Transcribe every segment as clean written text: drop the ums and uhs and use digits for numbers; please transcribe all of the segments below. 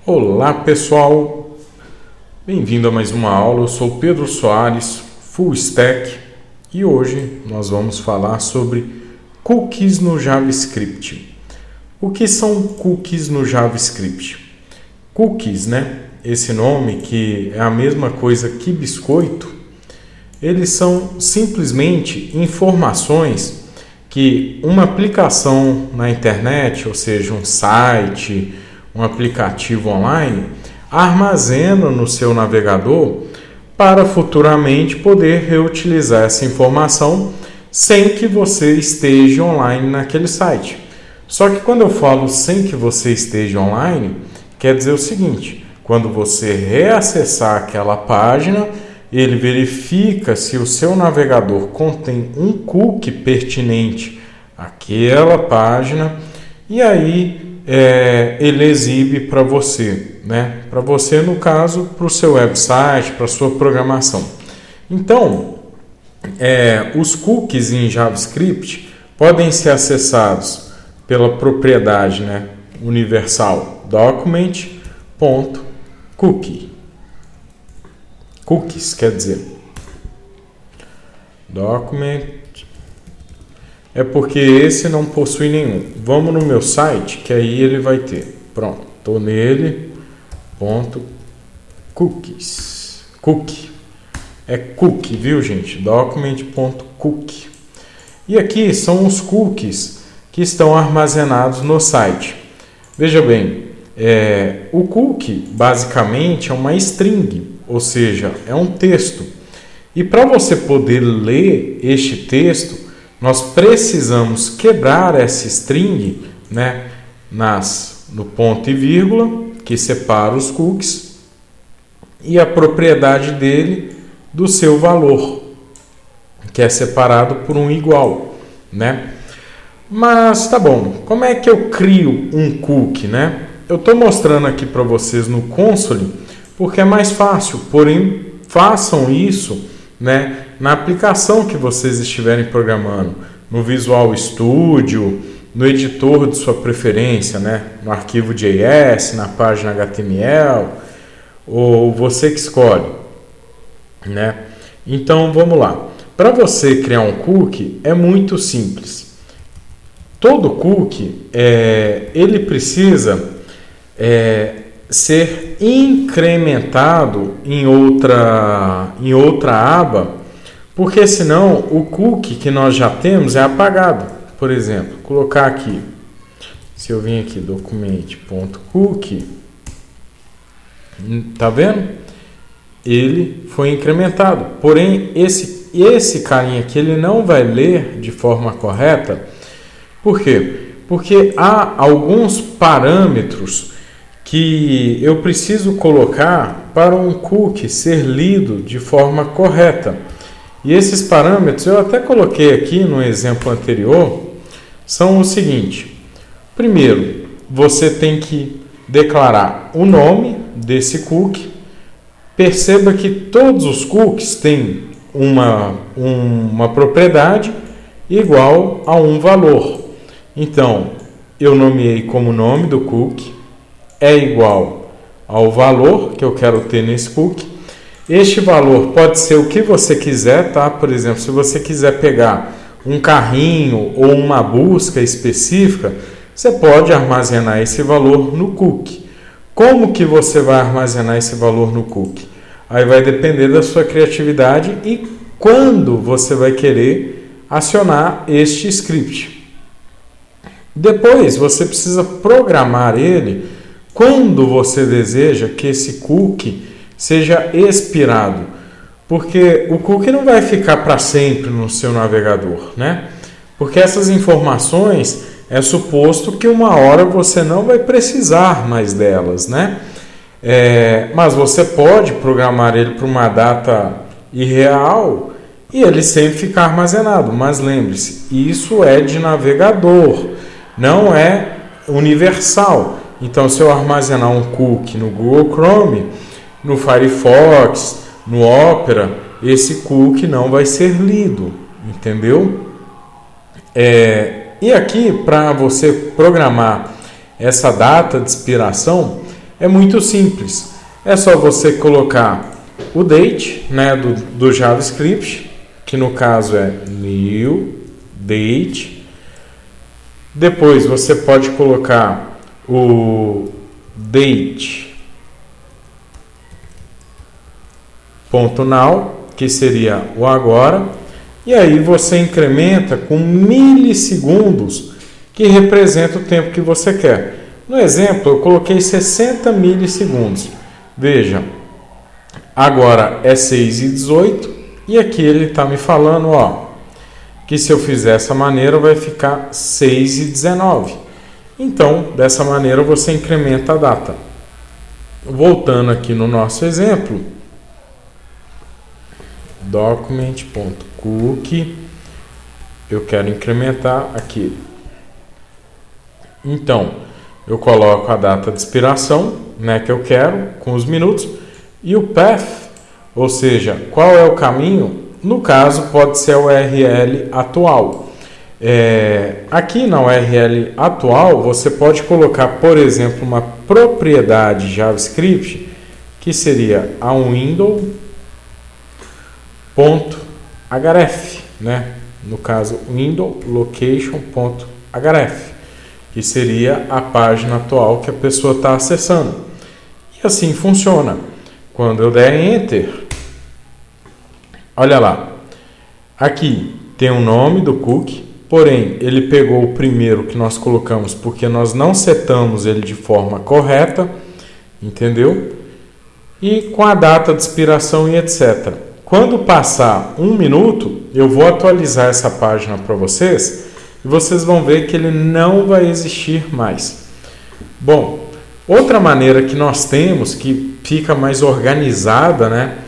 Olá pessoal, bem-vindo a mais uma aula. Eu sou Pedro Soares, Full Stack, e hoje nós vamos falar sobre cookies no JavaScript. O que são cookies no JavaScript? Cookies, esse nome que é a mesma coisa que biscoito, eles são simplesmente informações que uma aplicação na internet, ou seja, um site, um aplicativo online, armazena no seu navegador para futuramente poder reutilizar essa informação sem que você esteja online naquele site. Só que quando eu falo sem que você esteja online, quer dizer o seguinte: quando você reacessar aquela página, ele verifica se o seu navegador contém um cookie pertinente àquela página e aí ele exibe para você, Para você, no caso, para o seu website, para a sua programação. Então, os cookies em JavaScript podem ser acessados pela propriedade, universal document.cookie. Cookies quer dizer document. É porque esse não possui nenhum. Vamos no meu site, que aí ele vai ter. Pronto, estou nele. Ponto cookies. Cookie. É cookie, viu, gente? Document.cookie. E aqui são os cookies que estão armazenados no site. Veja bem, o cookie basicamente é uma string, ou seja, é um texto. E para você poder ler este texto, nós precisamos quebrar essa string, no ponto e vírgula, que separa os cookies, e a propriedade dele do seu valor, que é separado por um igual, Mas tá bom, como é que eu crio um cookie, Eu estou mostrando aqui para vocês no console, porque é mais fácil, porém façam isso, na aplicação que vocês estiverem programando, no Visual Studio, no editor de sua preferência, no arquivo JS, na página HTML, ou você que escolhe, Então vamos lá. Para você criar um cookie é muito simples. Todo cookie ele precisa ser incrementado em outra aba, porque senão o cookie que nós já temos é apagado. Por exemplo, colocar aqui, se eu vim aqui, document.cookie, tá vendo? Ele foi incrementado, porém esse carinha aqui ele não vai ler de forma correta. Por quê? Porque há alguns parâmetros que eu preciso colocar para um cookie ser lido de forma correta. E esses parâmetros, eu até coloquei aqui no exemplo anterior, são o seguinte. Primeiro, você tem que declarar o nome desse cookie. Perceba que todos os cookies têm uma propriedade igual a um valor. Então, eu nomeei como nome do cookie, é igual ao valor que eu quero ter nesse cookie. Este valor pode ser o que você quiser, tá? Por exemplo, se você quiser pegar um carrinho ou uma busca específica, você pode armazenar esse valor no cookie. Como que você vai armazenar esse valor no cookie? Aí vai depender da sua criatividade e quando você vai querer acionar este script. Depois, você precisa programar ele quando você deseja que esse cookie seja expirado. Porque o cookie não vai ficar para sempre no seu navegador, Porque essas informações é suposto que uma hora você não vai precisar mais delas, Mas você pode programar ele para uma data irreal e ele sempre ficar armazenado. Mas lembre-se, isso é de navegador, não é universal. Então, se eu armazenar um cookie no Google Chrome, no Firefox, no Opera, esse cookie não vai ser lido, entendeu? E aqui, para você programar essa data de expiração, é muito simples. É só você colocar o date, né, do JavaScript, que no caso é new date. Depois você pode colocar o date.now, que seria o agora, e aí você incrementa com milissegundos, que representa o tempo que você quer. No exemplo, eu coloquei 60 milissegundos. Veja, agora é 6:18 e aqui ele está me falando, ó, que se eu fizer dessa maneira vai ficar 6:19. Então, dessa maneira você incrementa a data. Voltando aqui no nosso exemplo, document.cookie, eu quero incrementar aqui. Então, eu coloco a data de expiração, né, que eu quero, com os minutos, e o path, ou seja, qual é o caminho? No caso, pode ser a URL atual. Aqui na URL atual, você pode colocar, por exemplo, uma propriedade JavaScript, que seria a window.href, né? No caso, window location.href, que seria a página atual que a pessoa está acessando. E assim funciona. Quando eu der Enter, olha lá, aqui tem o nome do cookie, porém ele pegou o primeiro que nós colocamos porque nós não setamos ele de forma correta, entendeu? E com a data de expiração e etc. Quando passar 1 minuto, eu vou atualizar essa página para vocês e vocês vão ver que ele não vai existir mais. Bom, outra maneira que nós temos, que fica mais organizada, né,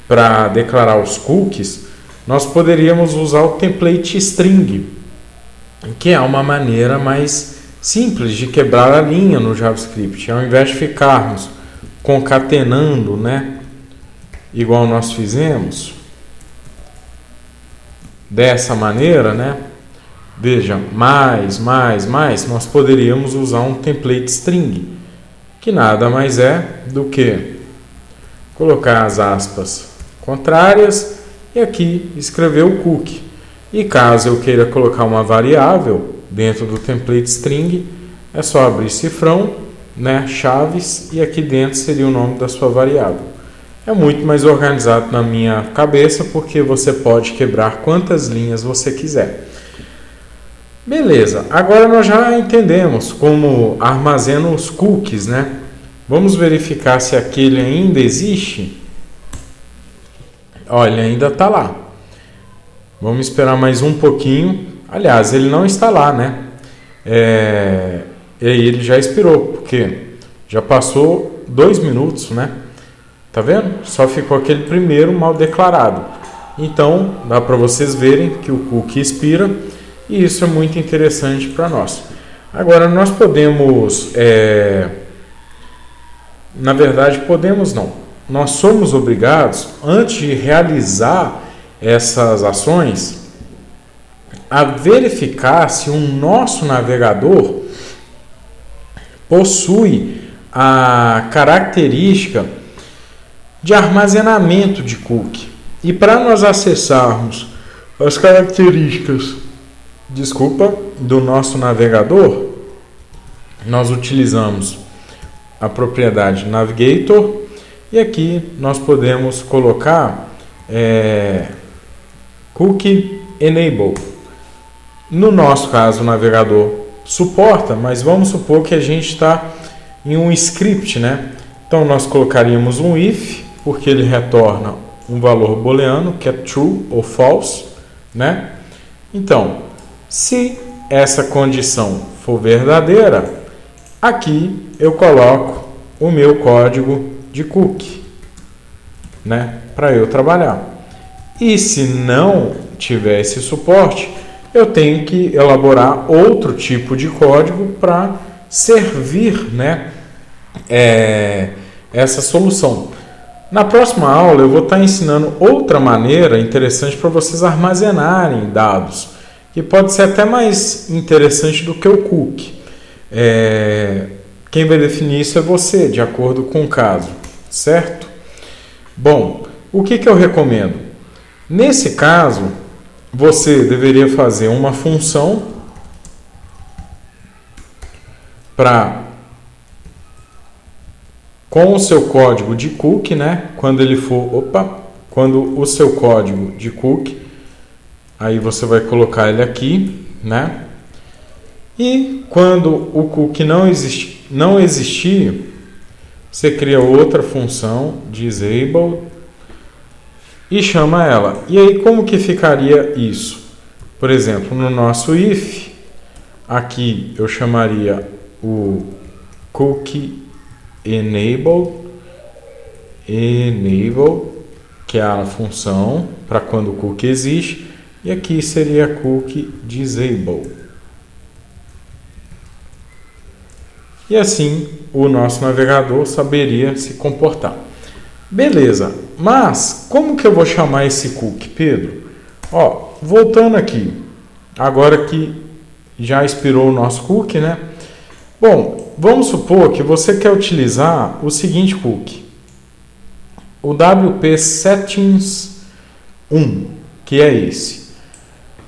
para declarar os cookies, nós poderíamos usar o template string, que é uma maneira mais simples de quebrar a linha no JavaScript. Ao invés de ficarmos concatenando, né, igual nós fizemos, dessa maneira, né, veja, mais, nós poderíamos usar um template string, que nada mais é do que colocar as aspas contrárias e aqui escrever o cookie. E caso eu queira colocar uma variável dentro do template string, é só abrir cifrão, né, chaves, e aqui dentro seria o nome da sua variável. É muito mais organizado na minha cabeça, porque você pode quebrar quantas linhas você quiser. Beleza, agora nós já entendemos como armazena os cookies, né? Vamos verificar se aquele ainda existe. Olha, ele ainda está lá. Vamos esperar mais um pouquinho. Aliás, ele não está lá, né? E aí ele já expirou, porque já passou 2 minutos, né? Tá vendo? Só ficou aquele primeiro mal declarado. Então, dá para vocês verem que o cookie expira. E isso é muito interessante para nós. Agora, nós podemos... Na verdade, podemos não. Nós somos obrigados, antes de realizar essas ações, a verificar se o nosso navegador possui a característica de armazenamento de cookie. E para nós acessarmos as características, do nosso navegador, nós utilizamos a propriedade Navigator e aqui nós podemos colocar Cookie Enable. No nosso caso, o navegador suporta, mas vamos supor que a gente está em um script, né? Então nós colocaríamos um if, porque ele retorna um valor booleano, que é true ou false, né? Então, se essa condição for verdadeira, aqui eu coloco o meu código de cookie, né, para eu trabalhar. E se não tiver esse suporte, eu tenho que elaborar outro tipo de código para servir, né, essa solução. Na próxima aula eu vou estar ensinando outra maneira interessante para vocês armazenarem dados, que pode ser até mais interessante do que o cookie, quem vai definir isso é você, de acordo com o caso, certo? Bom, o que eu recomendo? Nesse caso, você deveria fazer uma função com o seu código de cookie, né? Quando o seu código de cookie, aí você vai colocar ele aqui, né? E quando o cookie não existir, você cria outra função, disable, e chama ela. E aí como que ficaria isso? Por exemplo, no nosso if, aqui eu chamaria o cookie enable, que é a função para quando o cookie existe, e aqui seria cookie disable. E assim o nosso navegador saberia se comportar. Beleza, mas como que eu vou chamar esse cookie, Pedro? Voltando aqui, agora que já expirou o nosso cookie, né? Bom, vamos supor que você quer utilizar o seguinte cookie, o WP Settings 1, que é esse.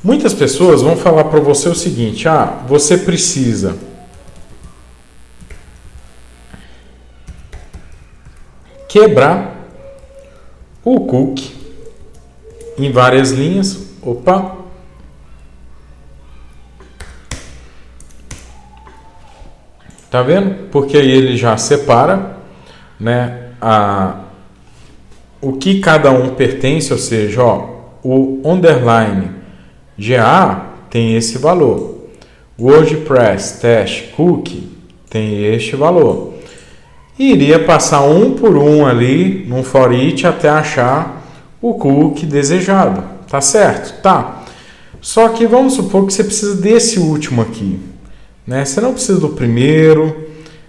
Muitas pessoas vão falar para você o seguinte: você precisa quebrar o cookie em várias linhas. Tá vendo? Porque aí ele já separa, né, o que cada um pertence, ou seja, o underline GA tem esse valor. WordPress test cookie tem este valor. E iria passar um por um ali no for each até achar o cookie desejado. Tá certo? Tá. Só que vamos supor que você precisa desse último aqui, né? Você não precisa do primeiro.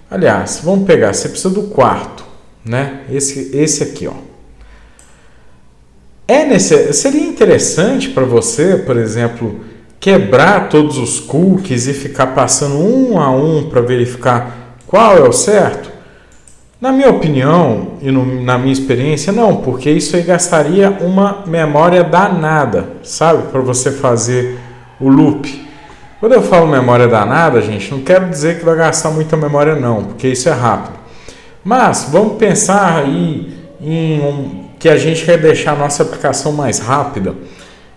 Aliás, vamos pegar, você precisa do quarto, né? Esse aqui, seria interessante para você, por exemplo, quebrar todos os cookies e ficar passando um a um para verificar qual é o certo? Na minha opinião e na minha experiência, não, porque isso aí gastaria uma memória danada, sabe? Para você fazer o loop. Quando eu falo memória danada, gente, não quero dizer que vai gastar muita memória não, porque isso é rápido. Mas vamos pensar aí que a gente quer deixar a nossa aplicação mais rápida.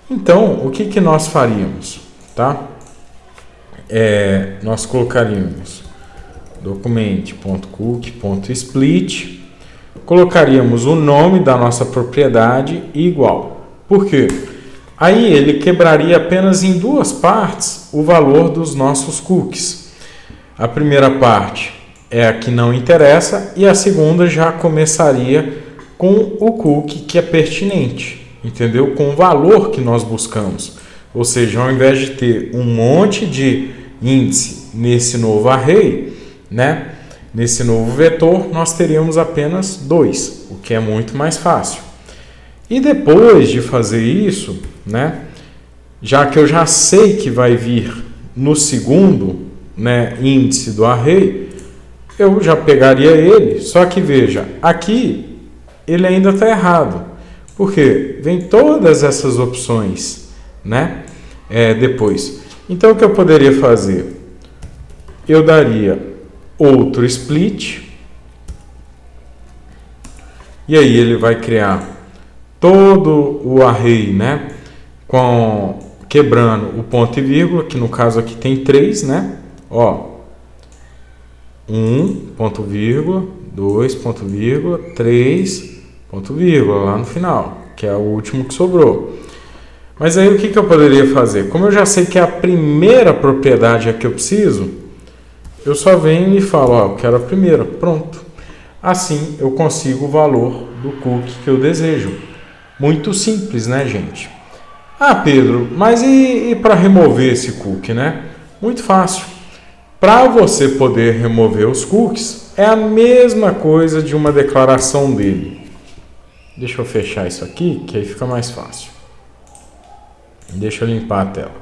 Então, o que nós faríamos? Tá? Nós colocaríamos document.cookie.split, colocaríamos o nome da nossa propriedade igual. Por quê? Aí ele quebraria apenas em duas partes o valor dos nossos cookies. A primeira parte é a que não interessa e a segunda já começaria com o cookie que é pertinente, entendeu? Com o valor que nós buscamos. Ou seja, ao invés de ter um monte de índice nesse novo array, né? Nesse novo vetor, nós teríamos apenas 2, o que é muito mais fácil. E depois de fazer isso, né? Já que eu já sei que vai vir no segundo, né, índice do array, eu já pegaria ele, só que veja, aqui ele ainda está errado, porque vem todas essas opções, né? Depois. Então o que eu poderia fazer? Eu daria outro split, e aí ele vai criar todo o array, né? Quebrando o ponto e vírgula, que no caso aqui tem 3, né? 1 ponto vírgula, 2 ponto vírgula, 3 ponto vírgula lá no final, que é o último que sobrou. Mas aí o que eu poderia fazer? Como eu já sei que é a primeira propriedade que eu preciso, eu só venho e falo, eu quero a primeira, pronto. Assim eu consigo o valor do cookie que eu desejo. Muito simples, né, gente? Pedro, mas e para remover esse cookie, né? Muito fácil. Para você poder remover os cookies, é a mesma coisa de uma declaração dele. Deixa eu fechar isso aqui, que aí fica mais fácil. Deixa eu limpar a tela.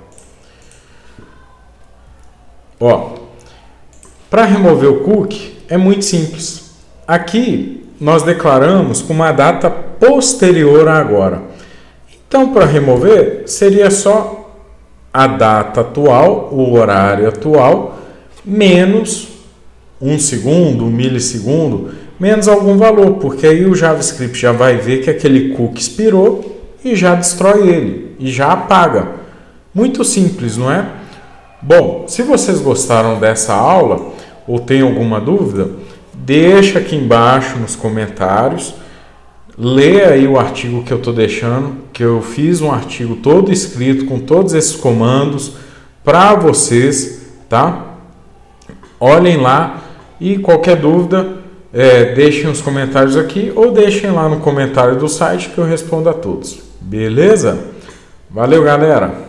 Para remover o cookie é muito simples. Aqui nós declaramos com uma data posterior a agora. Então, para remover, seria só a data atual, o horário atual, menos 1 segundo, 1 milissegundo, menos algum valor, porque aí o JavaScript já vai ver que aquele cookie expirou e já destrói ele, e já apaga. Muito simples, não é? Bom, se vocês gostaram dessa aula ou tem alguma dúvida, deixa aqui embaixo nos comentários. Lê aí o artigo que eu estou deixando, que eu fiz um artigo todo escrito com todos esses comandos para vocês, tá? Olhem lá e qualquer dúvida, deixem os comentários aqui ou deixem lá no comentário do site que eu respondo a todos. Beleza? Valeu, galera!